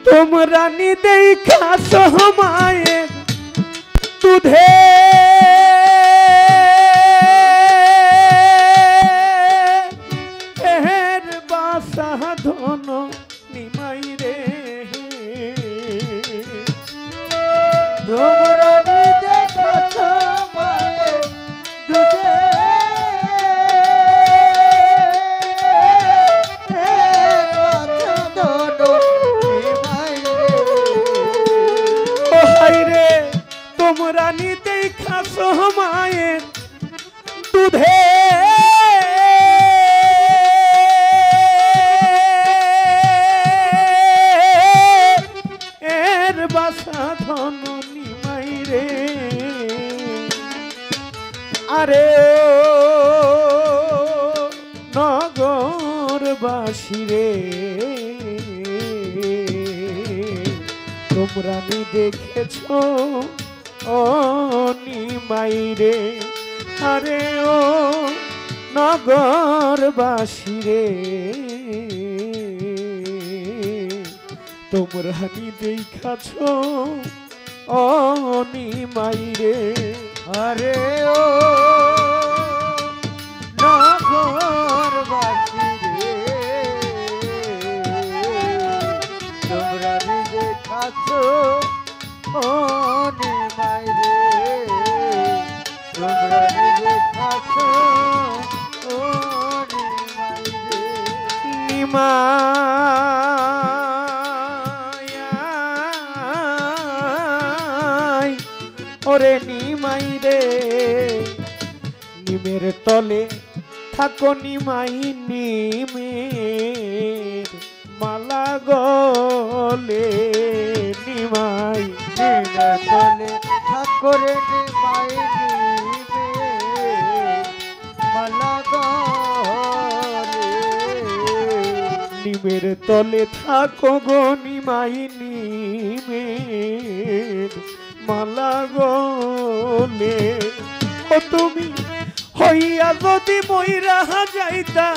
তোমরা নি দেখা সহমায়ের দুধে এর বাসা ধন নিমাই রে তোমরা নি দেখা সহমায়ের দুধে তোমরা নি দেখা সহমায়ের দুধে এর বাসা ধন নিমাই রে আরে নগরবাসী রে তোমরা নি দেখেছো ও নিমাই রে আরে ও নগরবাসী রে তোমরা নি দেখাছো ও নিমাই রে আরে ও নগরবাসী রে তোমরা নিজে খাচ্ছো ও নিমাই রে তোমরা নিজে খাচ্ছো ও নিমাই রে নিমাই ওরে নিমাই রে নিমের তলে থাকো নিমাই নিমের মালা গলে নিমাই নিমের তলে ঠাকুরে নিমাই নিমে মালা গলে নিমের তলে থাকো গো নিমাই নিমের মালা গলে ও তুমি হইয়া যদি মইরা যাইতা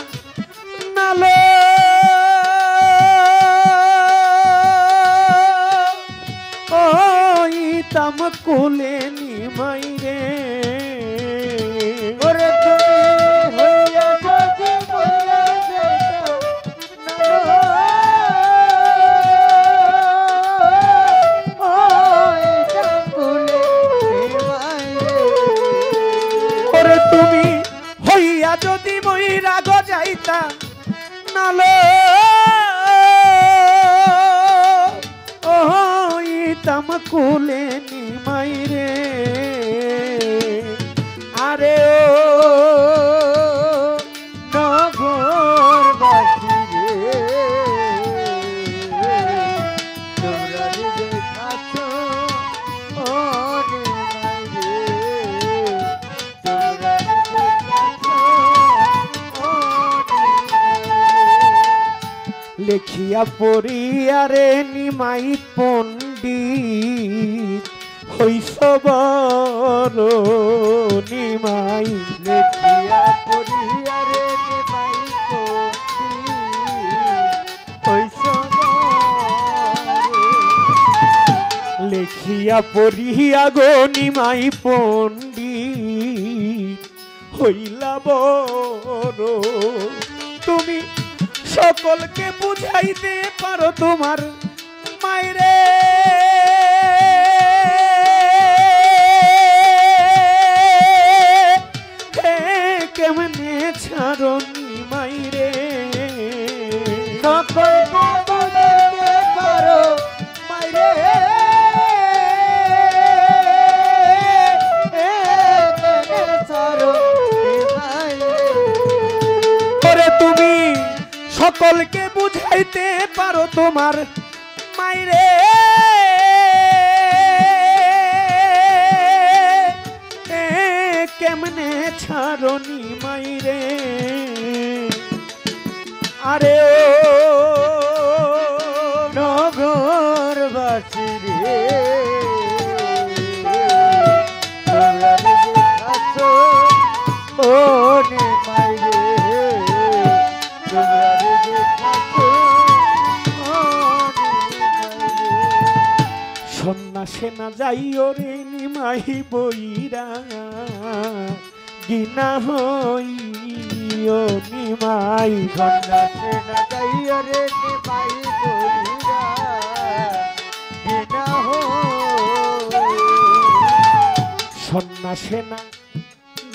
নালো ওইতাম কোলে নিমাই রে ওরে তুমি হইয়া যদি মইরা যাইতা ওইতাম কোলে নিমাই রে ওরে তুমি হইয়া যদি মইরা যাইতা নালো ওইতাম কোলে নিমাই রে আরে ও নগরবাসী রে তোমরা নিজে খাচ্ছো ও নিমাই রে তোমরা নিজে খাচ্ছো ও লেখিয়া পড়িয়ারে নিমাই পণ্ডিত হইস বড় নিমাই লেখিয়া পড়িয়ারে নিমাই হইস লেখিয়া পড়িয়া গো নিমাই পণ্ডিত হইলা বড় তুমি সকলকে বুঝাইতে পারো তোমার মাইরে কেমনে ছাড়ো নিমাই রে সকলকে বুঝাইতে পারো মাইরে তুমি সকলকে বুঝাইতে পারো তোমার মাইরে কেমনে ছাড়ো নিমাই রে আরে ও নগরবাসী রে তোমরা নিজে খাচ্ছো ও নিমাই রে তোমরা নিজে খাচ্ছো ও নিমাই সন্ন্যাসে না যাইও রে নিমাই বইরা গিনা হইও নিমাই সন্ন্যাসে না যাইও রে নিমাই বইরা গিনা হই সন্ন্যাসে না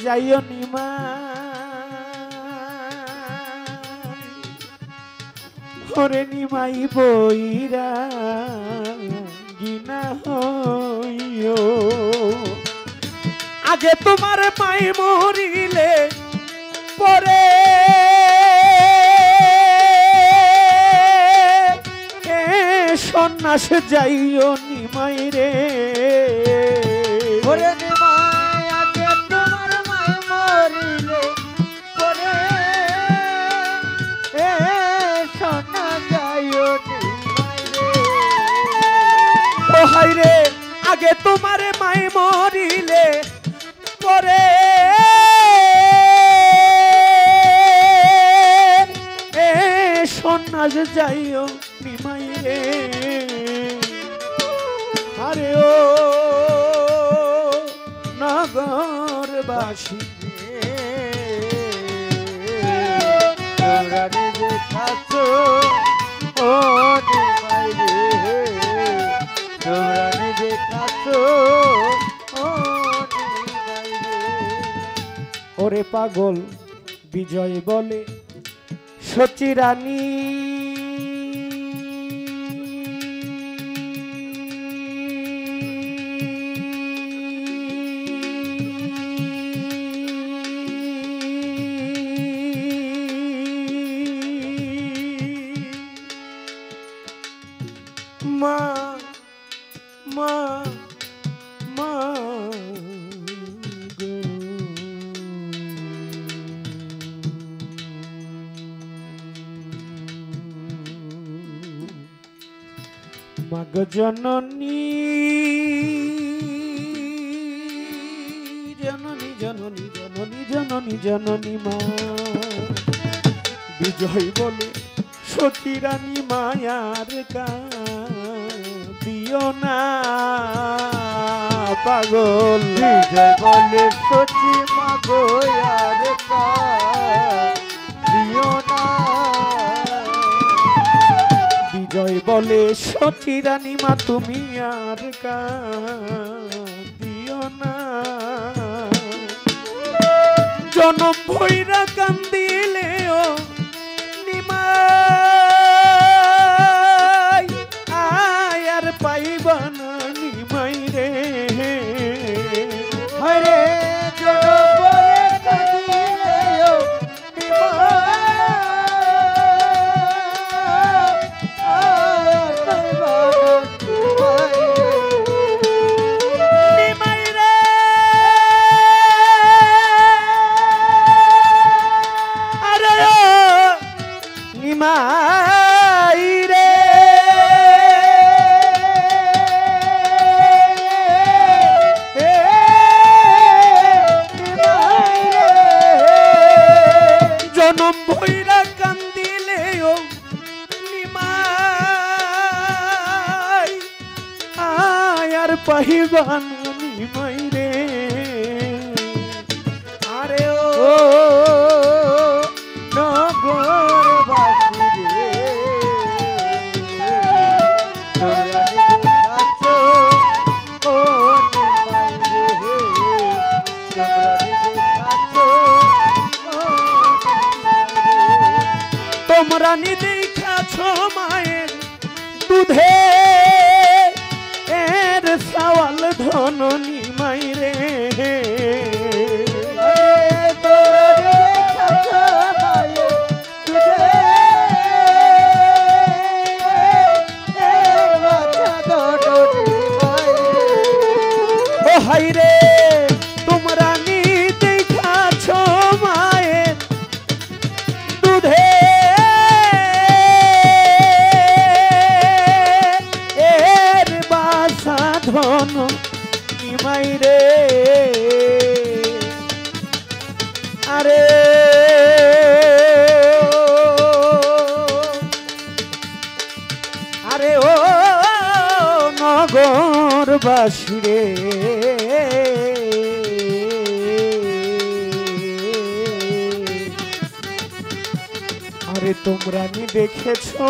যাইও নিমাই ওরে নিমাই বইরা গিনা হইও আগে তোমার মাই মরিলে পরে সন্ন্যাস যাইও নিমাই রে ওরে নিমাই আগে তোমার মাই মরিলে পরে সোনা যাইও নিমাই রে ও হাই রে আগে তোমার মাই মরিলে পরে সন্ন্যাস যাইও নিমাই রে আরে ও নগরবাসী তোরা নিজে খাচ্ছো ও নিমাই রে তোরা নিজে খাচ্ছো ও নিমাই রে ওরে পাগল বিজয় বলে সচি রানী মা মা মা গো। মাগ জননী জননী জননী জননী জননী জননী মা বিজয় বলে সতী রানী মায়ার দিও না পাগল বিজয় বলে সচি মাগো আর দিও না বিজয় বলে সতী রানী মা তুমি আর দিও না জনম ভৈরা কান্দিলেও নিমাই আয়ার পাইবা না নিমাই রে হরে জনপরে কাঁদিলেও নিমাই রে আরে ও নিমাই রে জনম ভৈরা কান্দিলেও নিমাই আয়ার পাহিবান নিমাই রে আরে ও নগরবাসী রে তোরা নিজে খাচ্ছো ও নিমাই রে তোরা নিজে খাচ্ছো ও তোমরা নিজেই খাছো মায়ের দুধে এর সওয়াল ধন নিমাই রে ও হাই রে তোমরা নিজেই খাছো মায়ের দুধে এর বাসা ধন নিমাই রে আরে আরে ও নগরবাসী রে আরে তোমরা নি দেখেছো